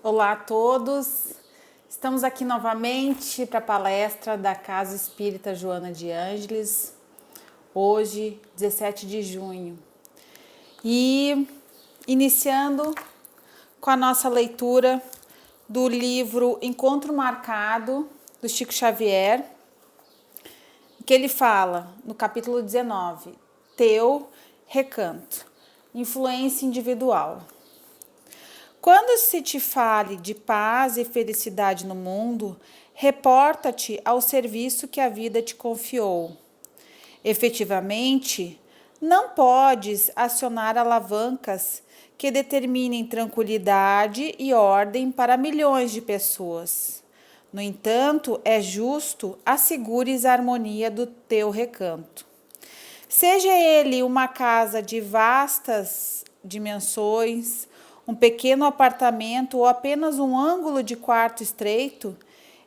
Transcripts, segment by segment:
Olá a todos, estamos aqui novamente para a palestra da Casa Espírita Joana de Ângeles, hoje, 17 de junho. E iniciando com a nossa leitura do livro Encontro Marcado, do Chico Xavier, que ele fala no capítulo 19, Teu Recanto, influência individual. Quando se te fale de paz e felicidade no mundo, reporta-te ao serviço que a vida te confiou. Efetivamente, não podes acionar alavancas que determinem tranquilidade e ordem para milhões de pessoas. No entanto, é justo assegures a harmonia do teu recanto. Seja ele uma casa de vastas dimensões, um pequeno apartamento ou apenas um ângulo de quarto estreito,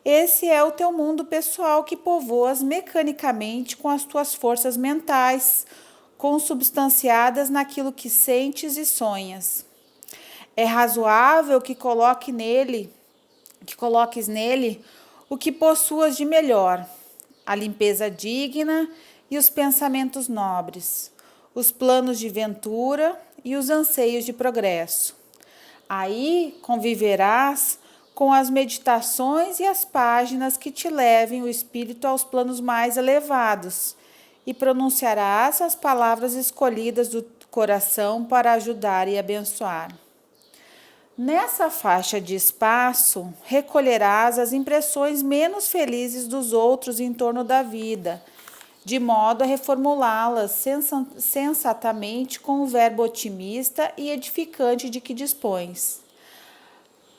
esse é o teu mundo pessoal que povoas mecanicamente com as tuas forças mentais, consubstanciadas naquilo que sentes e sonhas. É razoável que coloques nele o que possuas de melhor, a limpeza digna e os pensamentos nobres, os planos de ventura e os anseios de progresso. Aí conviverás com as meditações e as páginas que te levem o espírito aos planos mais elevados e pronunciarás as palavras escolhidas do coração para ajudar e abençoar. Nessa faixa de espaço, recolherás as impressões menos felizes dos outros em torno da vida, de modo a reformulá-las sensatamente com o verbo otimista e edificante de que dispões,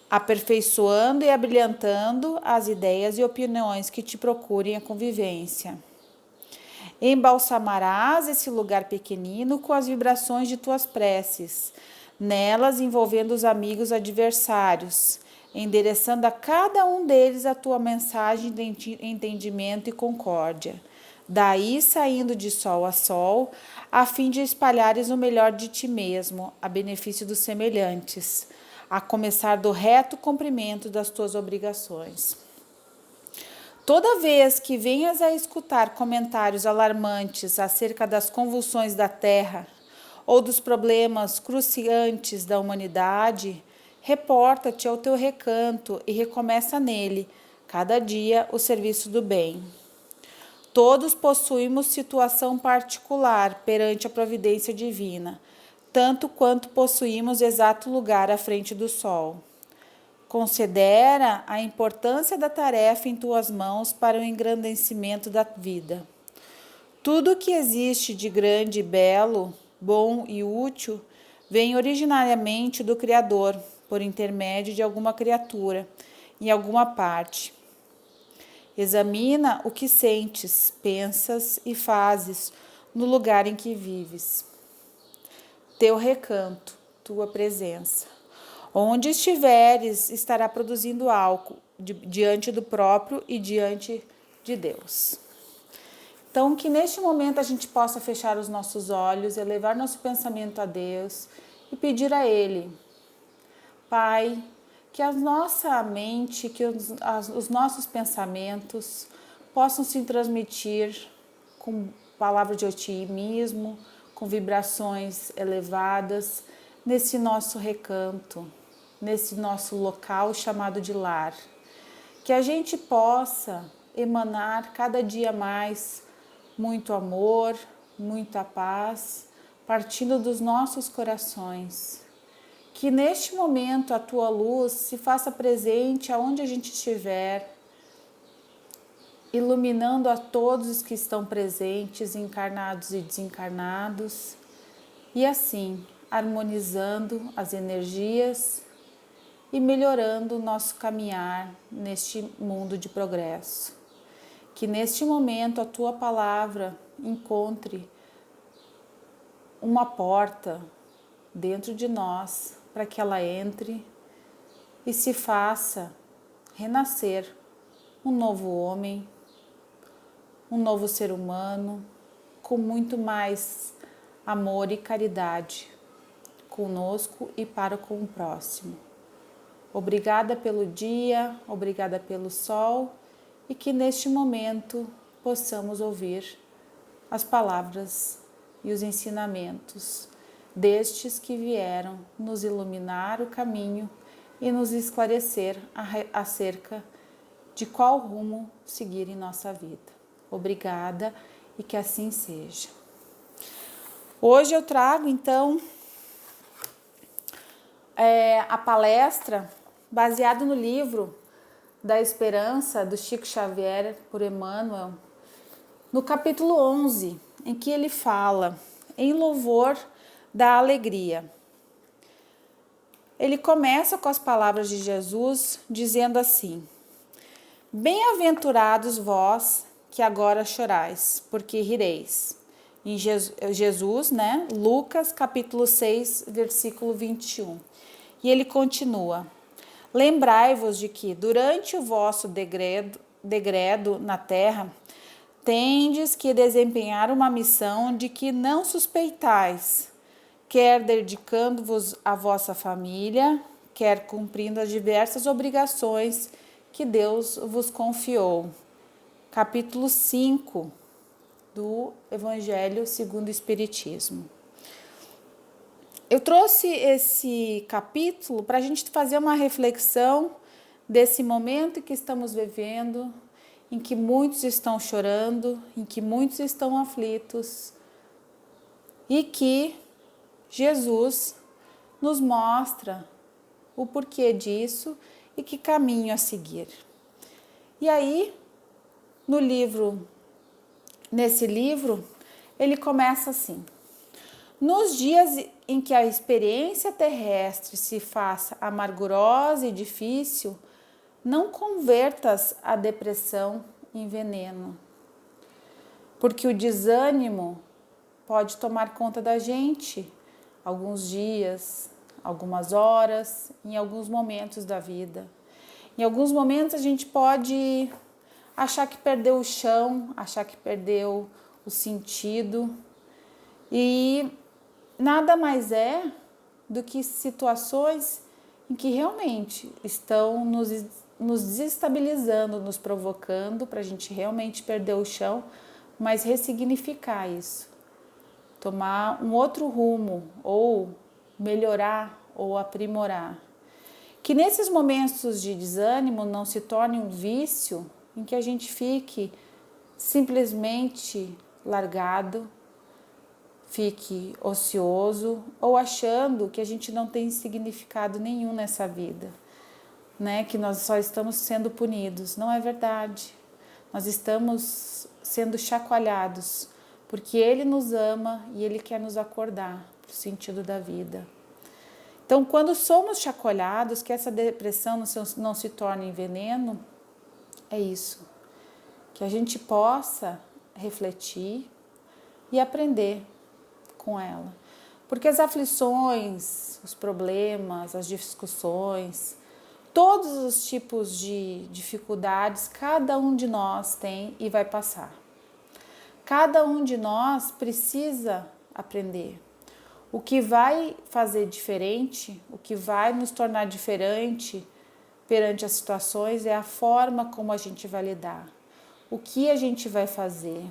aperfeiçoando e abrilhantando as ideias e opiniões que te procurem a convivência. Embalsamarás esse lugar pequenino com as vibrações de tuas preces, nelas envolvendo os amigos adversários, endereçando a cada um deles a tua mensagem de entendimento e concórdia. Daí saindo de sol a sol, a fim de espalhares o melhor de ti mesmo, a benefício dos semelhantes, a começar do reto cumprimento das tuas obrigações. Toda vez que venhas a escutar comentários alarmantes acerca das convulsões da Terra ou dos problemas cruciantes da humanidade, reporta-te ao teu recanto e recomeça nele, cada dia, o serviço do bem. Todos possuímos situação particular perante a providência divina, tanto quanto possuímos exato lugar à frente do sol. Considera a importância da tarefa em tuas mãos para o engrandecimento da vida. Tudo que existe de grande, belo, bom e útil vem originariamente do Criador, por intermédio de alguma criatura, em alguma parte. Examina o que sentes, pensas e fazes no lugar em que vives. Teu recanto, tua presença. Onde estiveres, estará produzindo algo diante do próprio e diante de Deus. Então, que neste momento a gente possa fechar os nossos olhos, elevar nosso pensamento a Deus e pedir a Ele, Pai, que a nossa mente, que os nossos pensamentos possam se transmitir com palavras de otimismo, com vibrações elevadas, nesse nosso recanto, nesse nosso local chamado de lar. Que a gente possa emanar cada dia mais muito amor, muita paz, partindo dos nossos corações. Que neste momento a tua luz se faça presente aonde a gente estiver, iluminando a todos os que estão presentes, encarnados e desencarnados, e assim harmonizando as energias e melhorando o nosso caminhar neste mundo de progresso. Que neste momento a tua palavra encontre uma porta dentro de nós, para que ela entre e se faça renascer um novo homem, um novo ser humano, com muito mais amor e caridade conosco e para com o próximo. Obrigada pelo dia, obrigada pelo sol e que neste momento possamos ouvir as palavras e os ensinamentos destes que vieram nos iluminar o caminho e nos esclarecer acerca de qual rumo seguir em nossa vida. Obrigada e que assim seja. Hoje eu trago então a palestra baseada no livro da Esperança do Chico Xavier por Emmanuel, no capítulo 11, em que ele fala em louvor da alegria. Ele começa com as palavras de Jesus dizendo assim: Bem-aventurados vós que agora chorais, porque rireis. Em Jesus, Lucas capítulo 6, versículo 21. E ele continua: Lembrai-vos de que durante o vosso degredo na terra, tendes que desempenhar uma missão de que não suspeitais, quer dedicando-vos à vossa família, quer cumprindo as diversas obrigações que Deus vos confiou. Capítulo 5 do Evangelho segundo o Espiritismo. Eu trouxe esse capítulo para a gente fazer uma reflexão desse momento que estamos vivendo, em que muitos estão chorando, em que muitos estão aflitos, e que Jesus nos mostra o porquê disso e que caminho a seguir. E aí, nesse livro, ele começa assim: Nos dias em que a experiência terrestre se faça amargurosa e difícil, não convertas a depressão em veneno, porque o desânimo pode tomar conta da gente alguns dias, algumas horas, em alguns momentos da vida. Em alguns momentos a gente pode achar que perdeu o chão, achar que perdeu o sentido, e nada mais é do que situações em que realmente estão nos desestabilizando, nos provocando para a gente realmente perder o chão, mas ressignificar isso, tomar um outro rumo, ou melhorar ou aprimorar. Que nesses momentos de desânimo não se torne um vício em que a gente fique simplesmente largado, fique ocioso ou achando que a gente não tem significado nenhum nessa vida, que nós só estamos sendo punidos. Não é verdade. Nós estamos sendo chacoalhados porque Ele nos ama e Ele quer nos acordar para o sentido da vida. Então, quando somos chacoalhados, que essa depressão não se torne em veneno, é isso. Que a gente possa refletir e aprender com ela. Porque as aflições, os problemas, as discussões, todos os tipos de dificuldades, cada um de nós tem e vai passar. Cada um de nós precisa aprender. O que vai fazer diferente, o que vai nos tornar diferente perante as situações é a forma como a gente vai lidar, o que a gente vai fazer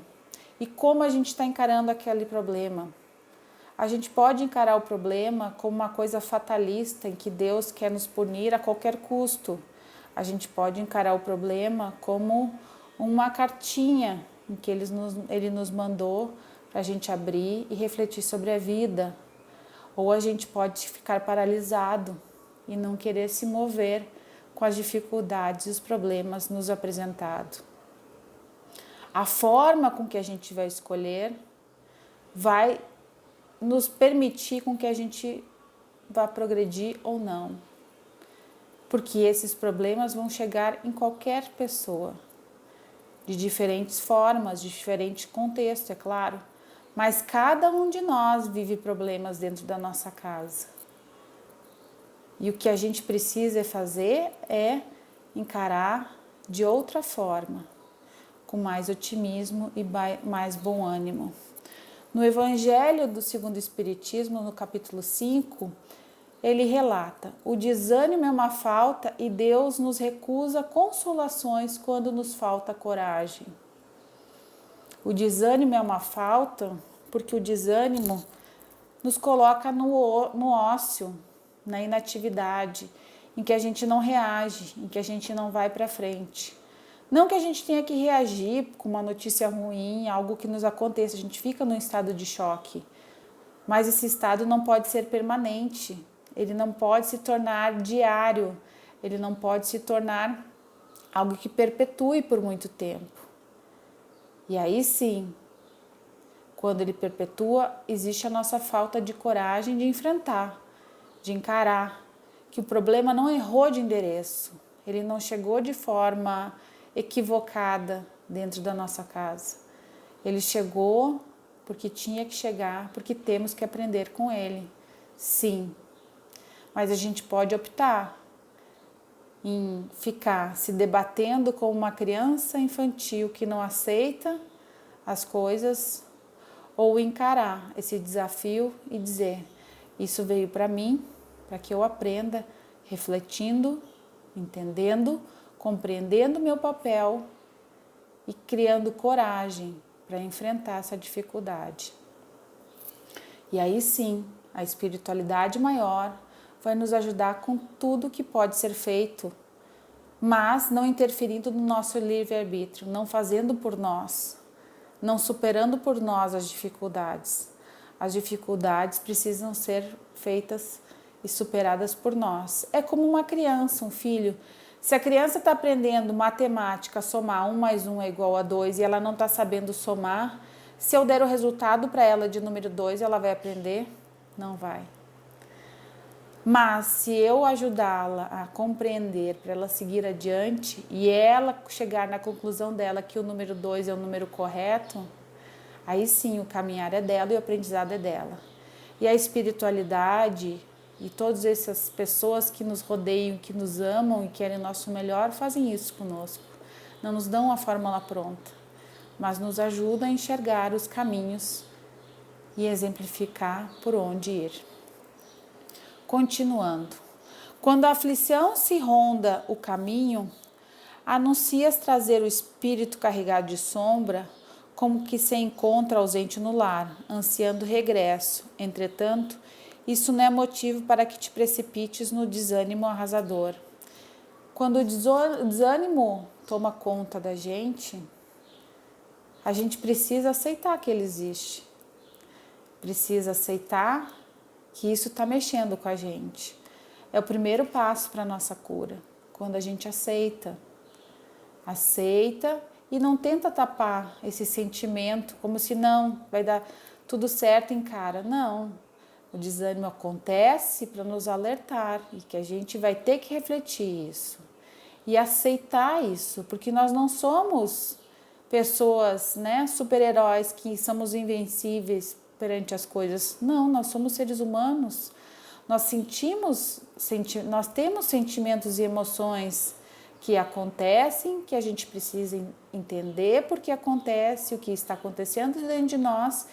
e como a gente está encarando aquele problema. A gente pode encarar o problema como uma coisa fatalista, em que Deus quer nos punir a qualquer custo. A gente pode encarar o problema como uma cartinha em que Ele nos mandou para a gente abrir e refletir sobre a vida. Ou a gente pode ficar paralisado e não querer se mover com as dificuldades e os problemas nos apresentados. A forma com que a gente vai escolher vai nos permitir com que a gente vá progredir ou não. Porque esses problemas vão chegar em qualquer pessoa, de diferentes formas, de diferente contexto, é claro. Mas cada um de nós vive problemas dentro da nossa casa. E o que a gente precisa fazer é encarar de outra forma, com mais otimismo e mais bom ânimo. No Evangelho do Segundo Espiritismo, no capítulo 5, ele relata: o desânimo é uma falta e Deus nos recusa consolações quando nos falta coragem. O desânimo é uma falta porque o desânimo nos coloca no ócio, na inatividade, em que a gente não reage, em que a gente não vai para frente. Não que a gente tenha que reagir com uma notícia ruim, algo que nos aconteça, a gente fica num estado de choque. Mas esse estado não pode ser permanente, ele não pode se tornar diário, ele não pode se tornar algo que perpetue por muito tempo. E aí sim, quando ele perpetua, existe a nossa falta de coragem de enfrentar, de encarar que o problema não errou de endereço, ele não chegou de forma equivocada dentro da nossa casa. Ele chegou porque tinha que chegar, porque temos que aprender com ele. Sim, mas a gente pode optar em ficar se debatendo como uma criança infantil que não aceita as coisas, ou encarar esse desafio e dizer: isso veio para mim, para que eu aprenda, refletindo, entendendo, compreendendo meu papel e criando coragem para enfrentar essa dificuldade. E aí sim, a espiritualidade maior vai nos ajudar com tudo que pode ser feito, mas não interferindo no nosso livre-arbítrio, não fazendo por nós, não superando por nós as dificuldades. As dificuldades precisam ser feitas e superadas por nós. É como uma criança, um filho. Se a criança está aprendendo matemática, somar 1 mais 1 é igual a 2 e ela não está sabendo somar, se eu der o resultado para ela de número 2, ela vai aprender? Não vai. Mas se eu ajudá-la a compreender, para ela seguir adiante e ela chegar na conclusão dela que o número 2 é o número correto, aí sim o caminhar é dela e o aprendizado é dela. E a espiritualidade e todas essas pessoas que nos rodeiam, que nos amam e querem o nosso melhor, fazem isso conosco. Não nos dão a fórmula pronta, mas nos ajudam a enxergar os caminhos e exemplificar por onde ir. Continuando. Quando a aflição se ronda o caminho, anuncias trazer o espírito carregado de sombra, como que se encontra ausente no lar, ansiando regresso. Entretanto, isso não é motivo para que te precipites no desânimo arrasador. Quando o desânimo toma conta da gente, a gente precisa aceitar que ele existe. Precisa aceitar que isso está mexendo com a gente. É o primeiro passo para a nossa cura. Quando a gente aceita e não tenta tapar esse sentimento como se não vai dar tudo certo em cara. Não. O desânimo acontece para nos alertar e que a gente vai ter que refletir isso e aceitar isso, porque nós não somos pessoas, super-heróis que somos invencíveis perante as coisas. Não, nós somos seres humanos. Nós temos sentimentos e emoções que acontecem, que a gente precisa entender porque acontece, o que está acontecendo dentro de nós,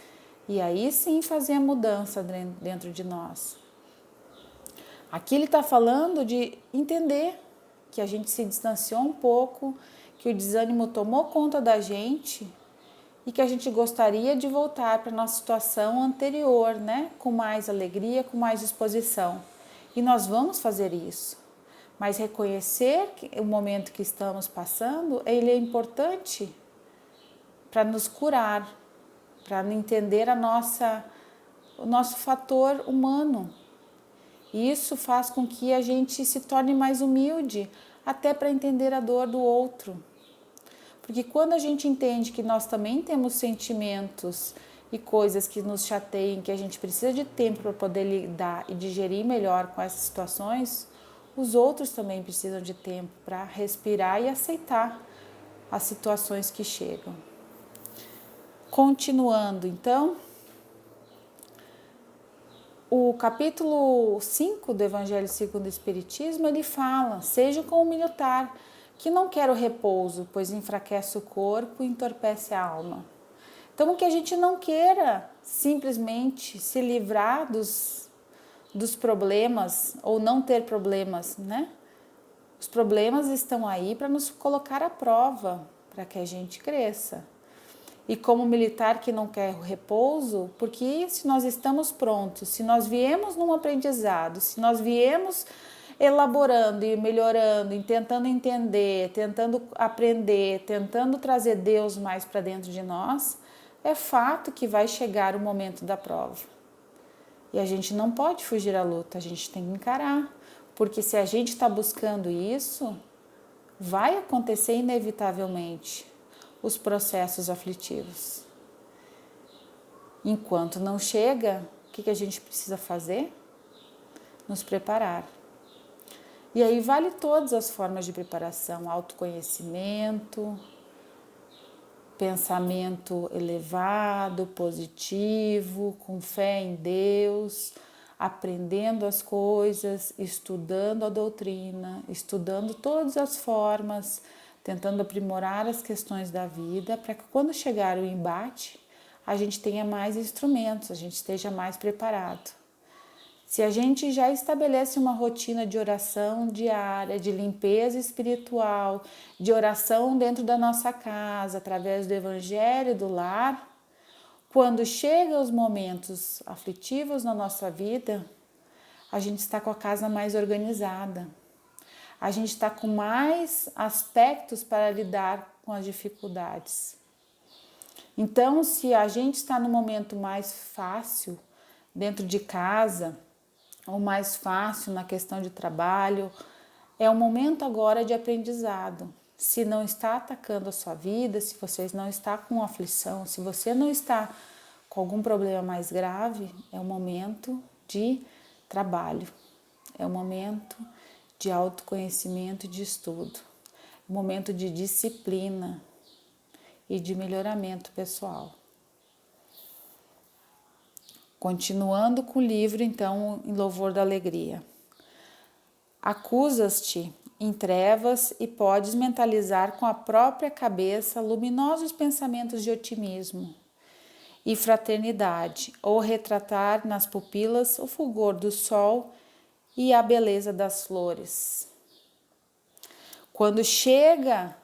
e aí sim fazer a mudança dentro de nós. Aqui ele está falando de entender que a gente se distanciou um pouco, que o desânimo tomou conta da gente e que a gente gostaria de voltar para a nossa situação anterior, com mais alegria, com mais disposição. E nós vamos fazer isso. Mas reconhecer que o momento que estamos passando, ele é importante para nos curar, para entender o nosso fator humano. E isso faz com que a gente se torne mais humilde, até para entender a dor do outro. Porque quando a gente entende que nós também temos sentimentos e coisas que nos chateiam, que a gente precisa de tempo para poder lidar e digerir melhor com essas situações, os outros também precisam de tempo para respirar e aceitar as situações que chegam. Continuando, então, o capítulo 5 do Evangelho segundo o Espiritismo, ele fala: seja como o militar, que não quer o repouso, pois enfraquece o corpo e entorpece a alma. Então, que a gente não queira simplesmente se livrar dos dos problemas ou não ter problemas, né? Os problemas estão aí para nos colocar à prova, para que a gente cresça. E como militar que não quer o repouso, porque se nós estamos prontos, se nós viemos num aprendizado, se nós viemos elaborando e melhorando, e tentando entender, tentando aprender, tentando trazer Deus mais para dentro de nós, é fato que vai chegar o momento da prova. E a gente não pode fugir à luta, a gente tem que encarar. Porque se a gente está buscando isso, vai acontecer inevitavelmente os processos aflitivos. Enquanto não chega, o que a gente precisa fazer? Nos preparar. E aí vale todas as formas de preparação, autoconhecimento, pensamento elevado, positivo, com fé em Deus, aprendendo as coisas, estudando a doutrina, estudando todas as formas, tentando aprimorar as questões da vida, para que quando chegar o embate, a gente tenha mais instrumentos, a gente esteja mais preparado. Se a gente já estabelece uma rotina de oração diária, de limpeza espiritual, de oração dentro da nossa casa, através do evangelho do lar, quando chegam os momentos aflitivos na nossa vida, a gente está com a casa mais organizada. A gente está com mais aspectos para lidar com as dificuldades. Então, se a gente está no momento mais fácil dentro de casa, ou mais fácil na questão de trabalho, é um momento agora de aprendizado. Se não está atacando a sua vida, se você não está com aflição, se você não está com algum problema mais grave, é um momento de trabalho, é um momento de autoconhecimento e de estudo, um momento de disciplina e de melhoramento pessoal. Continuando com o livro, então, em louvor da alegria. Acusas-te em trevas e podes mentalizar com a própria cabeça luminosos pensamentos de otimismo e fraternidade, ou retratar nas pupilas o fulgor do sol e a beleza das flores. Quando chega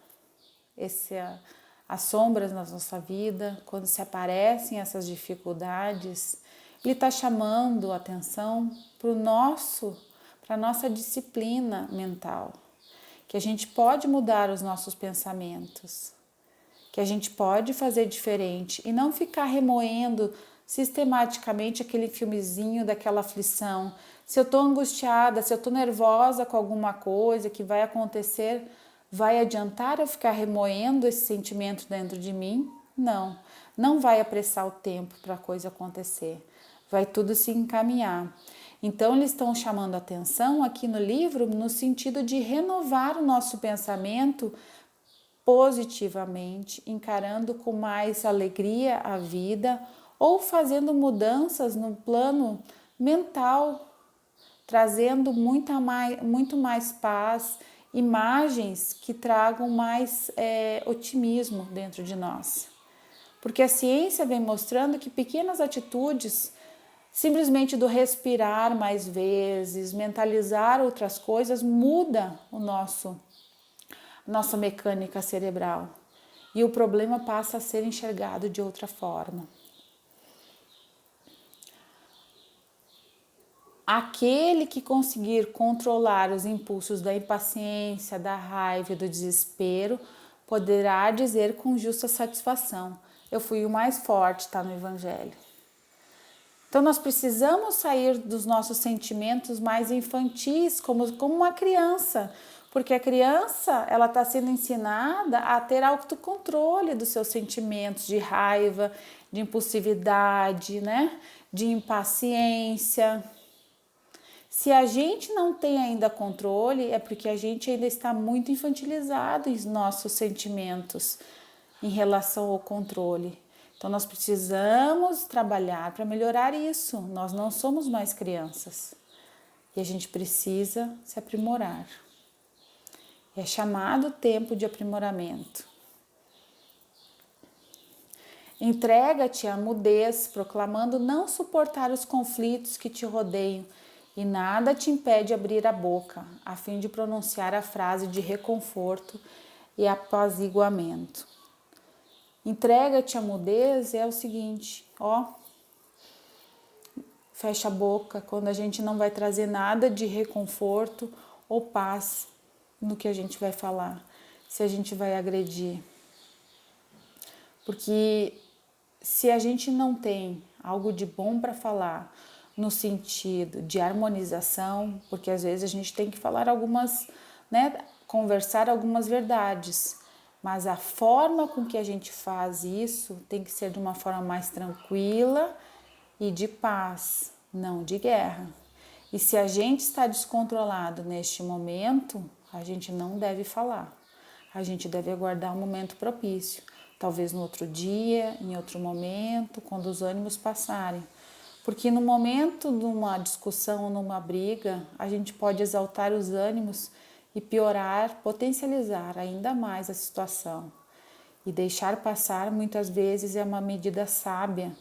as sombras na nossa vida, quando se aparecem essas dificuldades, ele está chamando a atenção para a nossa disciplina mental, que a gente pode mudar os nossos pensamentos, que a gente pode fazer diferente e não ficar remoendo sistematicamente aquele filmezinho daquela aflição. Se eu estou angustiada, se eu estou nervosa com alguma coisa que vai acontecer, vai adiantar eu ficar remoendo esse sentimento dentro de mim? Não, não vai apressar o tempo para a coisa acontecer. Vai tudo se encaminhar. Então, eles estão chamando a atenção aqui no livro no sentido de renovar o nosso pensamento positivamente, encarando com mais alegria a vida ou fazendo mudanças no plano mental, trazendo muito mais paz, imagens que tragam mais otimismo dentro de nós. Porque a ciência vem mostrando que pequenas atitudes, simplesmente do respirar mais vezes, mentalizar outras coisas, muda nossa mecânica cerebral. E o problema passa a ser enxergado de outra forma. Aquele que conseguir controlar os impulsos da impaciência, da raiva e do desespero, poderá dizer com justa satisfação: eu fui o mais forte, está no Evangelho. Então nós precisamos sair dos nossos sentimentos mais infantis, como uma criança, porque a criança ela está sendo ensinada a ter autocontrole dos seus sentimentos de raiva, de impulsividade, né? De impaciência. Se a gente não tem ainda controle, é porque a gente ainda está muito infantilizado em nossos sentimentos em relação ao controle. Então, nós precisamos trabalhar para melhorar isso. Nós não somos mais crianças. E a gente precisa se aprimorar. É chamado tempo de aprimoramento. Entrega-te à mudez, proclamando não suportar os conflitos que te rodeiam e nada te impede abrir a boca, a fim de pronunciar a frase de reconforto e apaziguamento. Entrega-te à mudez é o seguinte, fecha a boca quando a gente não vai trazer nada de reconforto ou paz no que a gente vai falar, se a gente vai agredir. Porque se a gente não tem algo de bom para falar no sentido de harmonização, porque às vezes a gente tem que falar algumas, conversar algumas verdades, mas a forma com que a gente faz isso tem que ser de uma forma mais tranquila e de paz, não de guerra. E se a gente está descontrolado neste momento, a gente não deve falar. A gente deve aguardar um momento propício, talvez no outro dia, em outro momento, quando os ânimos passarem. Porque no momento de uma discussão, numa briga, a gente pode exaltar os ânimos e piorar, potencializar ainda mais a situação. E deixar passar muitas vezes é uma medida sábia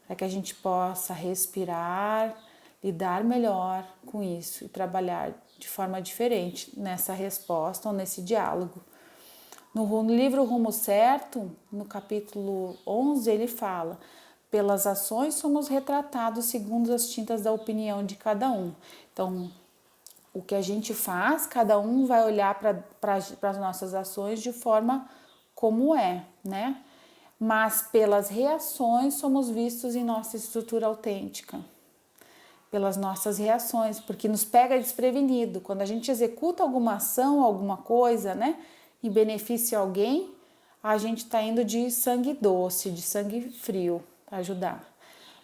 para que a gente possa respirar, lidar melhor com isso e trabalhar de forma diferente nessa resposta ou nesse diálogo. No livro Rumo Certo, no capítulo 11, ele fala: pelas ações somos retratados segundo as tintas da opinião de cada um. Então, o que a gente faz, cada um vai olhar para as nossas ações de forma como é, né? Mas pelas reações somos vistos em nossa estrutura autêntica. Pelas nossas reações, porque nos pega desprevenido. Quando a gente executa alguma ação, alguma coisa, né? Em benefício a alguém, a gente está indo de sangue doce, de sangue frio para ajudar.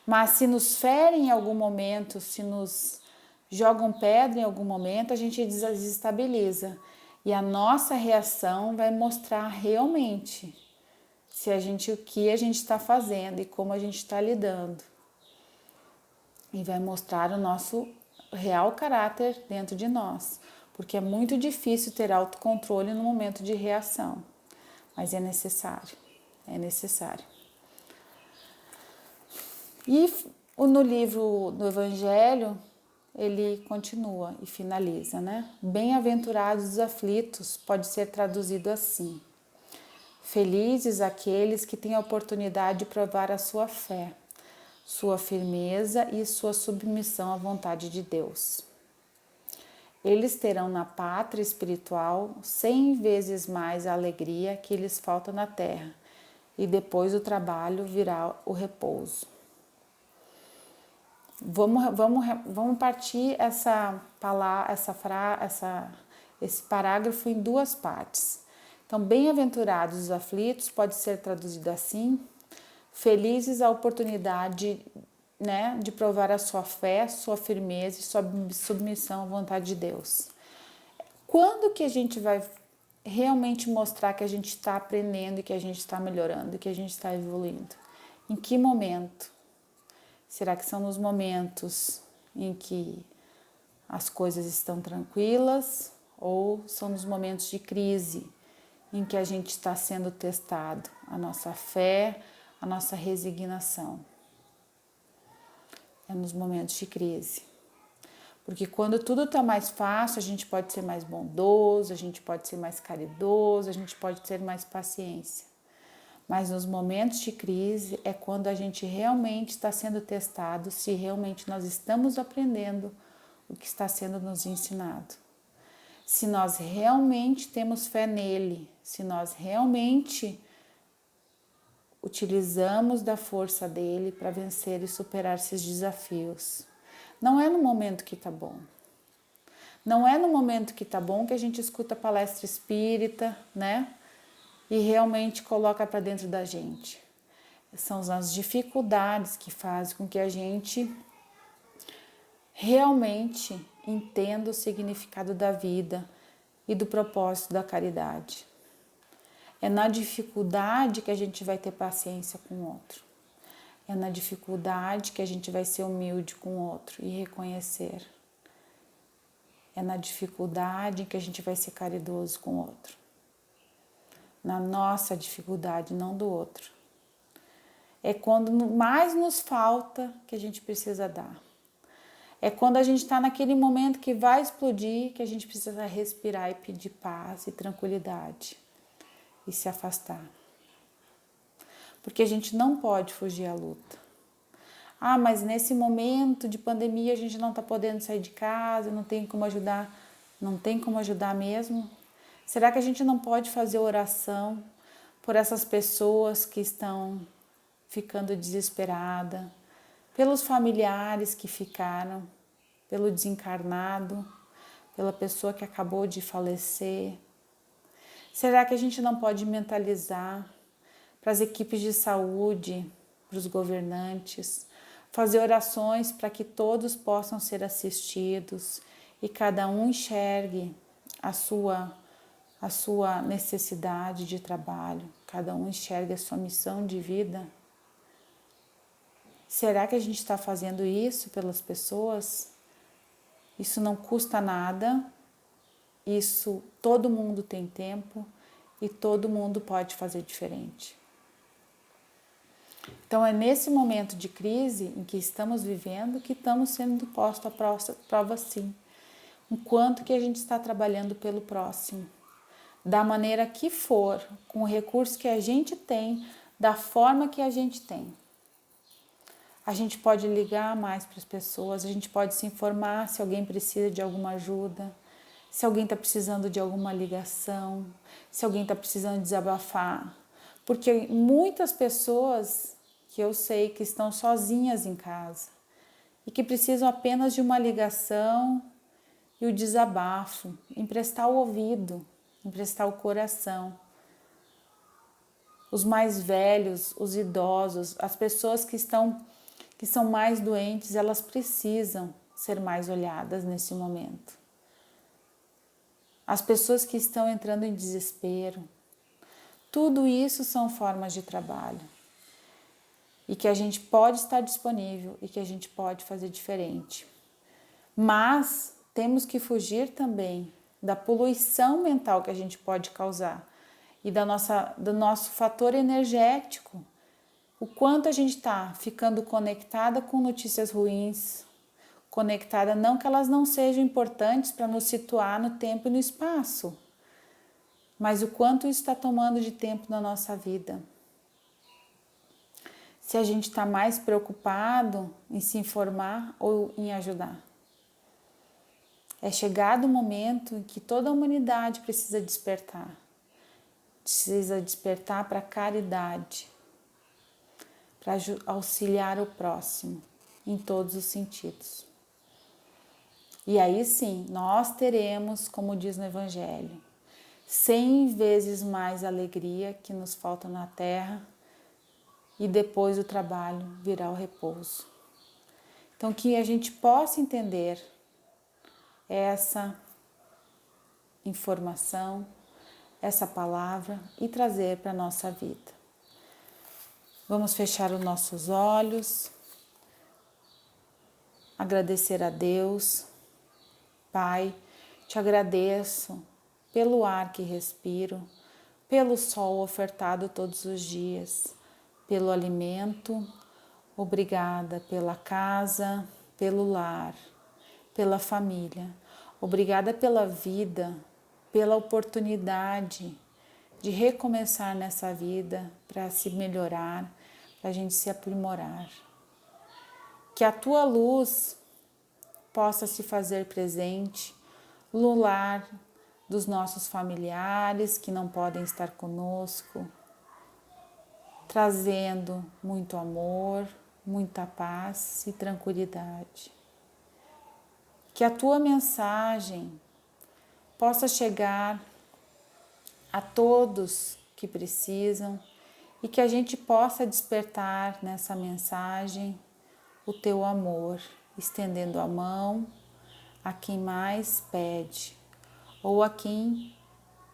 Mas se nos ferem em algum momento, se nos jogam pedra em algum momento, a gente desestabiliza. E a nossa reação vai mostrar realmente se o que a gente está fazendo e como a gente está lidando. E vai mostrar o nosso real caráter dentro de nós. Porque é muito difícil ter autocontrole no momento de reação. Mas é necessário. É necessário. E no livro do Evangelho, ele continua e finaliza, né? Bem-aventurados os aflitos, pode ser traduzido assim: felizes aqueles que têm a oportunidade de provar a sua fé, sua firmeza e sua submissão à vontade de Deus. Eles terão na pátria espiritual 100 vezes mais a alegria que lhes falta na terra, e depois do trabalho virá o repouso. Vamos partir esse parágrafo em duas partes. Então, bem-aventurados os aflitos pode ser traduzido assim: felizes a oportunidade, né, de provar a sua fé, sua firmeza e sua submissão à vontade de Deus. Quando que a gente vai realmente mostrar que a gente está aprendendo, que a gente está melhorando, que a gente está evoluindo? Em que momento? Será que são nos momentos em que as coisas estão tranquilas ou são nos momentos de crise em que a gente está sendo testado, a nossa fé, a nossa resignação? É nos momentos de crise. Porque quando tudo está mais fácil, a gente pode ser mais bondoso, a gente pode ser mais caridoso, a gente pode ter mais paciência. Mas nos momentos de crise é quando a gente realmente está sendo testado, se realmente nós estamos aprendendo o que está sendo nos ensinado. Se nós realmente temos fé nele, se nós realmente utilizamos da força dele para vencer e superar esses desafios. Não é no momento que tá bom. Não é no momento que tá bom que a gente escuta palestra espírita, né? E realmente coloca para dentro da gente. São as dificuldades que fazem com que a gente realmente entenda o significado da vida e do propósito da caridade. É na dificuldade que a gente vai ter paciência com o outro. É na dificuldade que a gente vai ser humilde com o outro e reconhecer. É na dificuldade que a gente vai ser caridoso com o outro. Na nossa dificuldade, não do outro. É quando mais nos falta que a gente precisa dar. É quando a gente está naquele momento que vai explodir, que a gente precisa respirar e pedir paz e tranquilidade e se afastar. Porque a gente não pode fugir à luta. Ah, mas nesse momento de pandemia a gente não está podendo sair de casa, não tem como ajudar. Não tem como ajudar mesmo? Será que a gente não pode fazer oração por essas pessoas que estão ficando desesperadas, pelos familiares que ficaram, pelo desencarnado, pela pessoa que acabou de falecer? Será que a gente não pode mentalizar para as equipes de saúde, para os governantes, fazer orações para que todos possam ser assistidos e cada um enxergue a sua necessidade de trabalho, cada um enxergue a sua missão de vida? Será que a gente está fazendo isso pelas pessoas? Isso não custa nada, isso todo mundo tem tempo e todo mundo pode fazer diferente. Então é nesse momento de crise em que estamos vivendo que estamos sendo postos à prova sim. O quanto que a gente está trabalhando pelo próximo, da maneira que for, com o recurso que a gente tem, da forma que a gente tem. A gente pode ligar mais para as pessoas, a gente pode se informar se alguém precisa de alguma ajuda, se alguém está precisando de alguma ligação, se alguém está precisando desabafar. Porque muitas pessoas que eu sei que estão sozinhas em casa e que precisam apenas de uma ligação e o desabafo, emprestar o ouvido, emprestar o coração. Os mais velhos, os idosos, as pessoas que são mais doentes, elas precisam ser mais olhadas nesse momento. As pessoas que estão entrando em desespero, tudo isso são formas de trabalho. E que a gente pode estar disponível e que a gente pode fazer diferente. Mas temos que fugir também da poluição mental que a gente pode causar e do nosso fator energético. O quanto a gente está ficando conectada com notícias ruins, conectada, não que elas não sejam importantes para nos situar no tempo e no espaço, mas o quanto isso está tomando de tempo na nossa vida. Se a gente está mais preocupado em se informar ou em ajudar. É chegado o momento em que toda a humanidade precisa despertar. Precisa despertar para a caridade, para auxiliar o próximo em todos os sentidos. E aí sim, nós teremos, como diz no Evangelho, 100 vezes mais alegria que nos falta na terra e depois do trabalho virá o repouso. Então que a gente possa entender essa informação, essa palavra e trazer para a nossa vida. Vamos fechar os nossos olhos, agradecer a Deus. Pai, te agradeço pelo ar que respiro, pelo sol ofertado todos os dias, pelo alimento. Obrigada pela casa, pelo lar, pela família. Obrigada pela vida, pela oportunidade de recomeçar nessa vida para se melhorar, para a gente se aprimorar. Que a tua luz possa se fazer presente no lar dos nossos familiares que não podem estar conosco, trazendo muito amor, muita paz e tranquilidade. Que a tua mensagem possa chegar a todos que precisam e que a gente possa despertar nessa mensagem o teu amor, estendendo a mão a quem mais pede ou a quem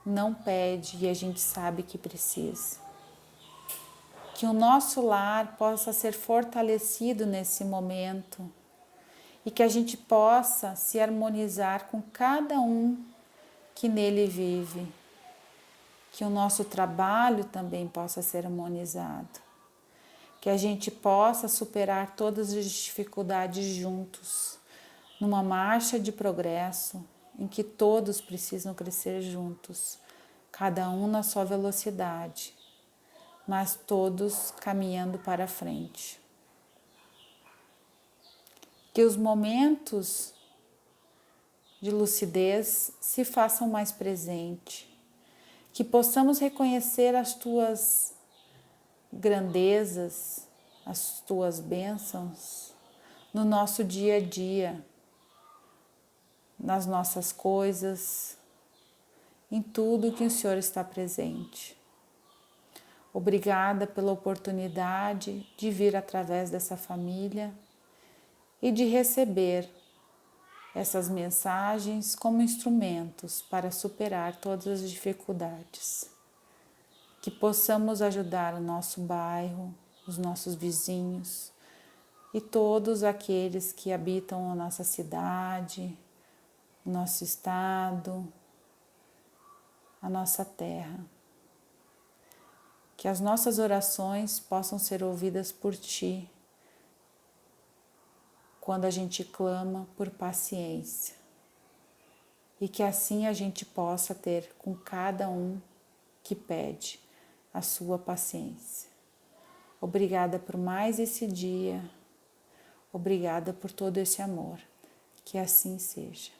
não pede e a gente sabe que precisa. Que o nosso lar possa ser fortalecido nesse momento e que a gente possa se harmonizar com cada um que nele vive. Que o nosso trabalho também possa ser harmonizado. Que a gente possa superar todas as dificuldades juntos, numa marcha de progresso em que todos precisam crescer juntos, cada um na sua velocidade, mas todos caminhando para frente. Que os momentos de lucidez se façam mais presente, que possamos reconhecer as tuas grandezas, as tuas bênçãos no nosso dia a dia, nas nossas coisas, em tudo que o Senhor está presente. Obrigada pela oportunidade de vir através dessa família e de receber essas mensagens como instrumentos para superar todas as dificuldades. Que possamos ajudar o nosso bairro, os nossos vizinhos e todos aqueles que habitam a nossa cidade, o nosso estado, a nossa terra. Que as nossas orações possam ser ouvidas por Ti, quando a gente clama por paciência. E que assim a gente possa ter com cada um que pede a sua paciência. Obrigada por mais esse dia. Obrigada por todo esse amor. Que assim seja.